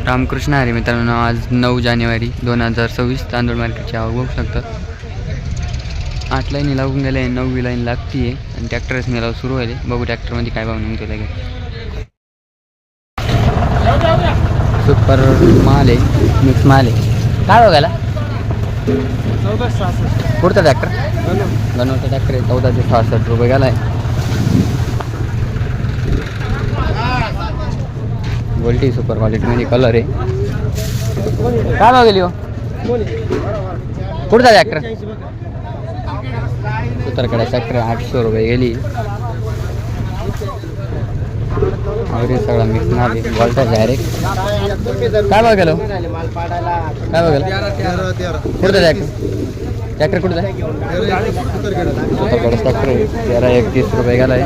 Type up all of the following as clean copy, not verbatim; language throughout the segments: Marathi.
रामकृष्ण हरी मित्रांनो, आज 9 जानेवारी 2026 तांदूळ मार्केटची आवक बघू शकता. 8 लाईनी लागून गेले, 9वी लाईन लागतीये आणि ट्रॅक्टरच निलाव सुरू व्हायले. बघू ट्रॅक्टरमध्ये काय भाव निघतो लगेच. सुपर माल आहे, मिक्स माल आहे. काय बघायला 1466 कुठचा ट्रॅक्टर? गणवचा ट्रॅक्टर आहे. 1466 रुपये गेला आहे. गोल्टी सुपर क्वालिटीमध्ये कलर आहे. काय भाव गेली हो? कुठचा ट्रॅक्टर? उत्तरकडे ट्रॅक्टर 800 रुपये गेली. वगैरे सगळा मिक्स माल आहे. गोल्टा डायरेक्ट. काय भाव गेलो? काय भाव गेला? कुठचा ट्रॅक्टर? ट्रॅक्टर कुठचा आहे? उत्तरकडे ट्रॅक्टर आहे. 1331 रुपये गेला आहे.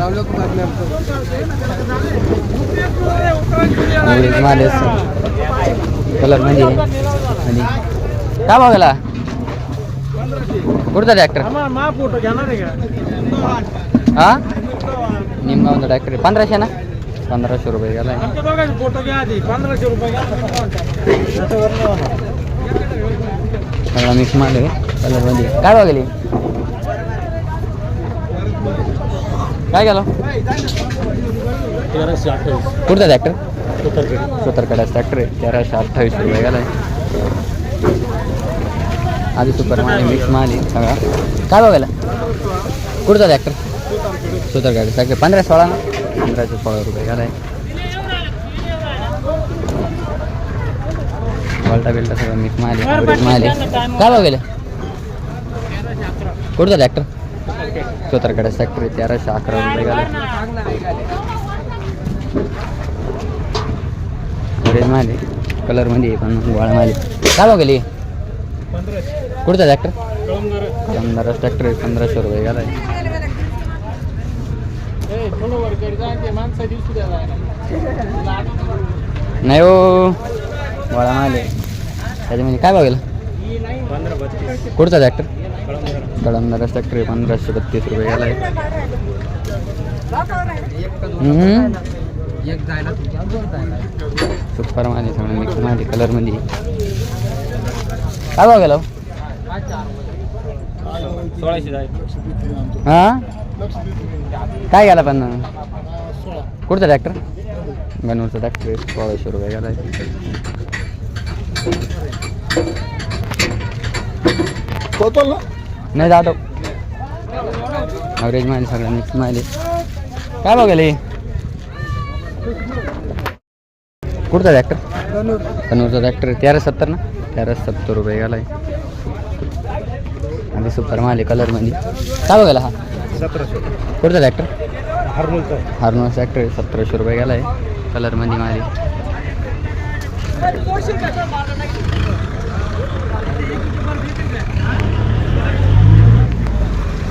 कलर म्हणजे आणि काय भाव गेला? कुठचा ट्रॅक्टर? हा निमगावचा ट्रॅक्टर 1500 ना? 1500 रुपये गेला आहे. सगळा मिक्स माल आहे. कलर मध्ये काय भाव गेली? काय गेलो? 1328. कुठचा ट्रॅक्टर? सुतारकडा ट्रॅक्टर आहे. 1328 रुपये गेला आहे. आधी सुपर माल मिक्स माल आहे सगळा. काय बघायला? कुठचा ट्रॅक्टर? सुतारकडा ट्रॅक्टर 1516 ना? 1516 रुपये गेला आहे. वॉल्टा बिल्टा सगळं मिक्स माल आहे. माल आहे. काय बघायला? कुठचा ट्रॅक्टर? सुतारकडा ट्रॅक्टर आहे. 1311 रुपये गेला आहे. माल आहे. कलर मध्ये पण गोळा माल आहे. काय बघ गेली? कुठचा ट्रॅक्टर? कमदार ट्रॅक्टर आहे. 1500 रुपये गेला आहे. नाही हो, गोळा माल आहे. त्याच्यामध्ये काय बघेल? कुठचा ट्रॅक्टर? कळमदार ट्रॅक्टर आहे. 1532 रुपये गेला आहे. सुपर माल सगळं मिक्स माल कलर मध्ये. काय भाव गेला? 1600. हा काय गेला पण? कुठचा ट्रॅक्टर? गणूरचा ट्रॅक्टर 1600 रुपये गेला आहे. नाही जातो. ॲव्हरेज माल सगळं मिक्स माल. काय भाव गेले? कुठचा ट्रॅक्टर? कनूरचा ट्रॅक्टर 1370 ना? 1370 रुपये गेला आहे. आणि सुपर माल कलर मध्ये. काय बघायला हा? 1700. कुठचा ट्रॅक्टर? हार्नोचा ट्रॅक्टर 1700 रुपये गेला आहे. कलर मध्ये माल.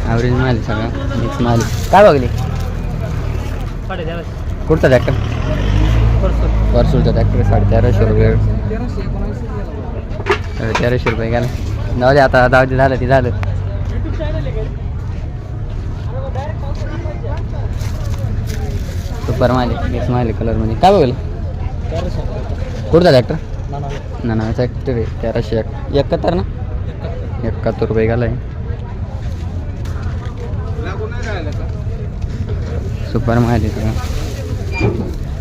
ॲव्हरेज माल सगळा मिक्स माल. काय बघली? कुठचा ट्रॅक्टर? वर्सूरचा ट्रॅक्टर 1350 रुपये. 1300 रुपये गेला. जाऊ दे आता. जाऊ दे, झालं ते झालं. सुपर माल मिक्स माल कलर मध्ये. काय बघेल? कुठचा ट्रॅक्टर? नाना ट्रॅक्टर आहे. 1371 ना? 71 रुपये गेला आहे. सुपर माल सगळं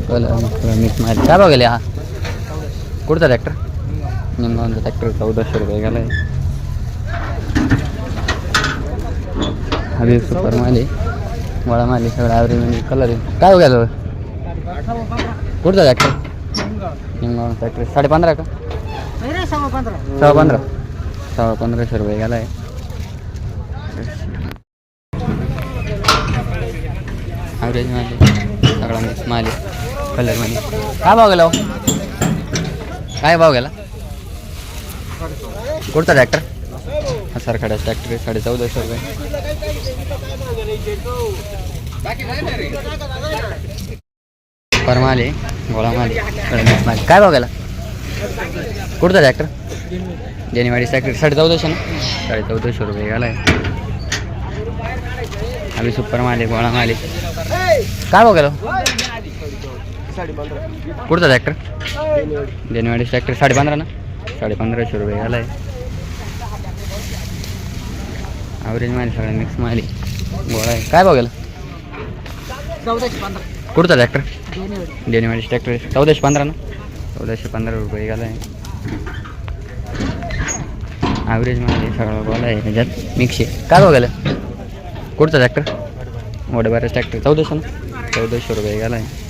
कलर मिक्स माल. काय बघेल हा? कुठचा ट्रॅक्टर? निमगावचा ट्रॅक्टर 1400 रुपये गेला आहे. हवी सुपर माल गोळा माल सगळं ॲव्हरेज म्हणजे कलर आहे. काय बघायला? कुठचा ट्रॅक्टर? निमगावचा ट्रॅक्टर 15.5 का? 15.5. 1500 रुपये गेला आहे. ॲव्हरेज माल सगळा मिक्स माल कलर मध्ये. काय भाव गेला? काय भाव गेला? कुठचा ट्रॅक्टर? सरखाडा ट्रॅक्टर 1450 रुपये. सुपर माल गोळा माल मिक्स माल. काय भाव गेला? कुठचा ट्रॅक्टर? जानेवारी ट्रॅक्टर 1450 ना? 1450 रुपये गेला आहे. अभी सुपर माल गोळा माल. काय भाव गेला? कुठचा ट्रॅक्टर? देणेवाडी ट्रॅक्टर 15.5 ना, 1550 रुपये झाला आहे. ॲव्हरेज माल सगळा मिक्स माल गोळा आहे. काय बघायला 1415 कुठचा ट्रॅक्टर? देणेवाडी. देणेवाडी ट्रॅक्टर 1415 ना, 1415 रुपये झाला आहे. ॲव्हरेज माल आहे सगळा गोळा आहे, ह्याच्यात मिक्स आहे. काय बघायला कुठचा ट्रॅक्टर? वडबारा ट्रॅक्टर 1400 ना, 1400 रुपये गेला आहे.